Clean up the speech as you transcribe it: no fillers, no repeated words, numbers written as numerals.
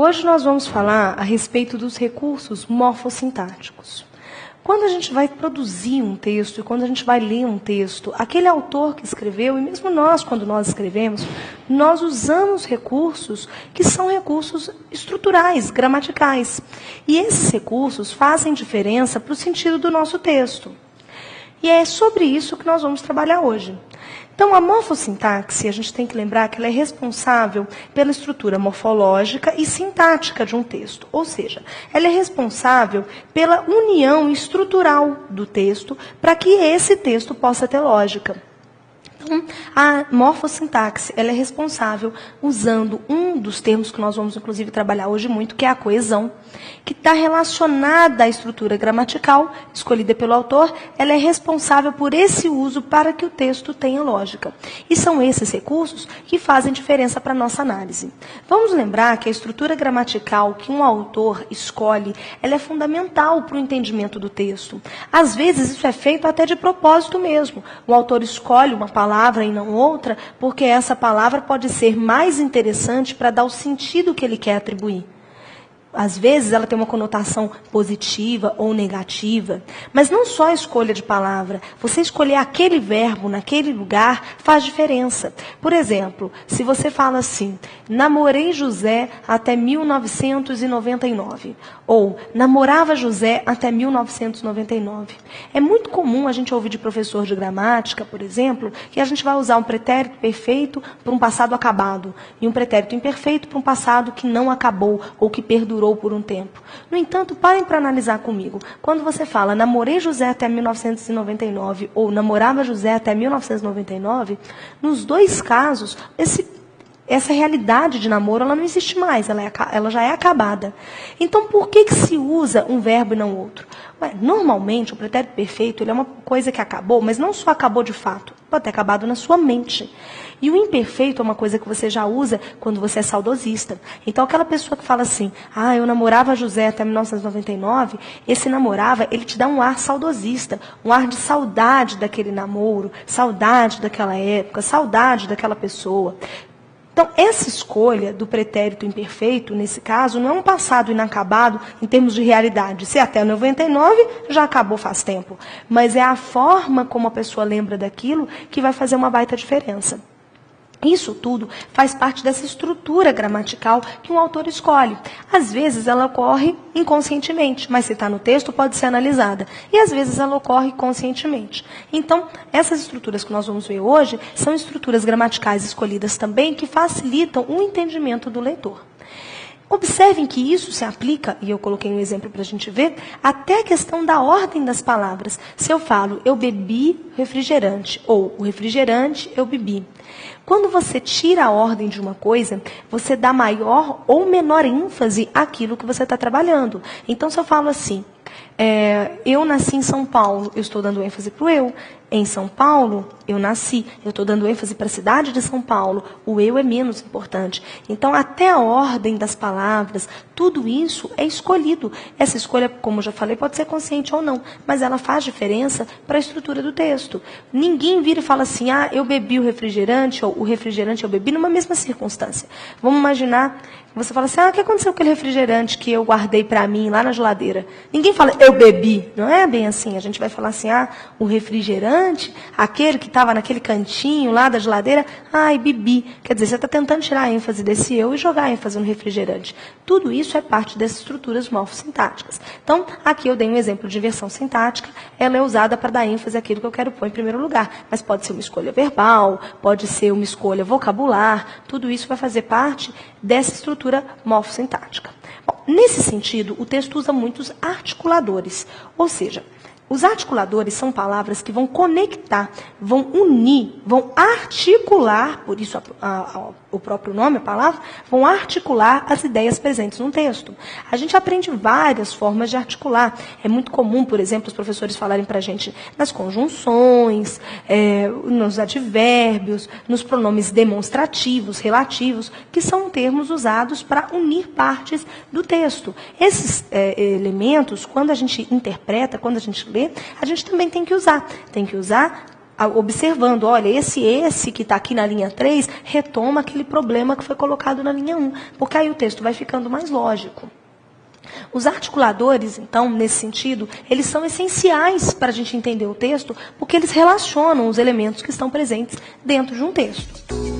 Hoje nós vamos falar a respeito dos recursos morfossintáticos. Quando a gente vai produzir um texto e quando a gente vai ler um texto, aquele autor que escreveu, e mesmo nós, quando nós escrevemos, nós usamos recursos que são recursos estruturais, gramaticais. E esses recursos fazem diferença para o sentido do nosso texto. E é sobre isso que nós vamos trabalhar hoje. Então, a morfossintaxe, a gente tem que lembrar que ela é responsável pela estrutura morfológica e sintática de um texto. Ou seja, ela é responsável pela união estrutural do texto para que esse texto possa ter lógica. Então, a morfossintaxe ela é responsável usando um dos termos que nós vamos, inclusive, trabalhar hoje muito, que é a coesão, que está relacionada à estrutura gramatical, escolhida pelo autor. Ela é responsável por esse uso para que o texto tenha lógica. E são esses recursos que fazem diferença para a nossa análise. Vamos lembrar que a estrutura gramatical que um autor escolhe, ela é fundamental para o entendimento do texto. Às vezes, isso é feito até de propósito mesmo. O autor escolhe uma palavra e não outra, porque essa palavra pode ser mais interessante para dar o sentido que ele quer atribuir. Às vezes ela tem uma conotação positiva ou negativa, mas não só a escolha de palavra. Você escolher aquele verbo naquele lugar faz diferença. Por exemplo, se você fala assim, namorei José até 1999, ou namorava José até 1999. É muito comum a gente ouvir de professor de gramática, por exemplo, que a gente vai usar um pretérito perfeito para um passado acabado, e um pretérito imperfeito para um passado que não acabou, ou que perdurou por um tempo. No entanto, parem para analisar comigo. Quando você fala namorei José até 1999 ou namorava José até 1999, nos dois casos, essa realidade de namoro ela não existe mais, ela já é acabada. Então, por que se usa um verbo e não outro? Normalmente, o pretérito perfeito ele é uma coisa que acabou, mas não só acabou de fato, pode ter acabado na sua mente. E o imperfeito é uma coisa que você já usa quando você é saudosista. Então, aquela pessoa que fala assim, eu namorava José até 1999, esse namorava, ele te dá um ar saudosista, um ar de saudade daquele namoro, saudade daquela época, saudade daquela pessoa. Então, essa escolha do pretérito imperfeito, nesse caso, não é um passado inacabado em termos de realidade. Se até 99 já acabou faz tempo. Mas é a forma como a pessoa lembra daquilo que vai fazer uma baita diferença. Isso tudo faz parte dessa estrutura gramatical que um autor escolhe. Às vezes ela ocorre inconscientemente, mas se está no texto pode ser analisada. E às vezes ela ocorre conscientemente. Então, essas estruturas que nós vamos ver hoje são estruturas gramaticais escolhidas também que facilitam o entendimento do leitor. Observem que isso se aplica, e eu coloquei um exemplo para a gente ver, até a questão da ordem das palavras. Se eu falo, eu bebi refrigerante, ou o refrigerante eu bebi. Quando você tira a ordem de uma coisa, você dá maior ou menor ênfase àquilo que você está trabalhando. Então, se eu falo assim, eu nasci em São Paulo, eu estou dando ênfase para o eu. Em São Paulo, eu nasci, eu estou dando ênfase para a cidade de São Paulo. O eu é menos importante. Então, até a ordem das palavras, tudo isso é escolhido. Essa escolha, como eu já falei, pode ser consciente ou não, mas ela faz diferença para a estrutura do texto. Ninguém vira e fala assim, eu bebi o refrigerante, ou o refrigerante eu bebi, numa mesma circunstância. Vamos imaginar, você fala assim, o que aconteceu com aquele refrigerante que eu guardei para mim lá na geladeira? Ninguém fala, eu bebi. Não é bem assim. A gente vai falar assim, o refrigerante, aquele que estava naquele cantinho lá da geladeira, bebi. Quer dizer, você está tentando tirar a ênfase desse eu e jogar a ênfase no refrigerante. Tudo isso é parte dessas estruturas morfossintáticas. Então, aqui eu dei um exemplo de inversão sintática. Ela é usada para dar ênfase àquilo que eu quero pôr em primeiro lugar. Mas pode ser uma escolha verbal, pode ser uma escolha vocabular. Tudo isso vai fazer parte dessa estrutura morfossintática. Bom, nesse sentido, o texto usa muitos articuladores. Ou seja, os articuladores são palavras que vão conectar, vão unir, vão articular, por isso o próprio nome, a palavra, vão articular as ideias presentes no texto. A gente aprende várias formas de articular. É muito comum, por exemplo, os professores falarem para a gente nas conjunções, nos advérbios, nos pronomes demonstrativos, relativos, que são termos usados para unir partes do texto. Esses elementos, quando a gente interpreta, quando a gente lê, a gente também tem que usar. Tem que usar observando, olha, esse que está aqui na linha 3 retoma aquele problema que foi colocado na linha 1, porque aí o texto vai ficando mais lógico. Os articuladores, então, nesse sentido, eles são essenciais para a gente entender o texto, porque eles relacionam os elementos que estão presentes dentro de um texto.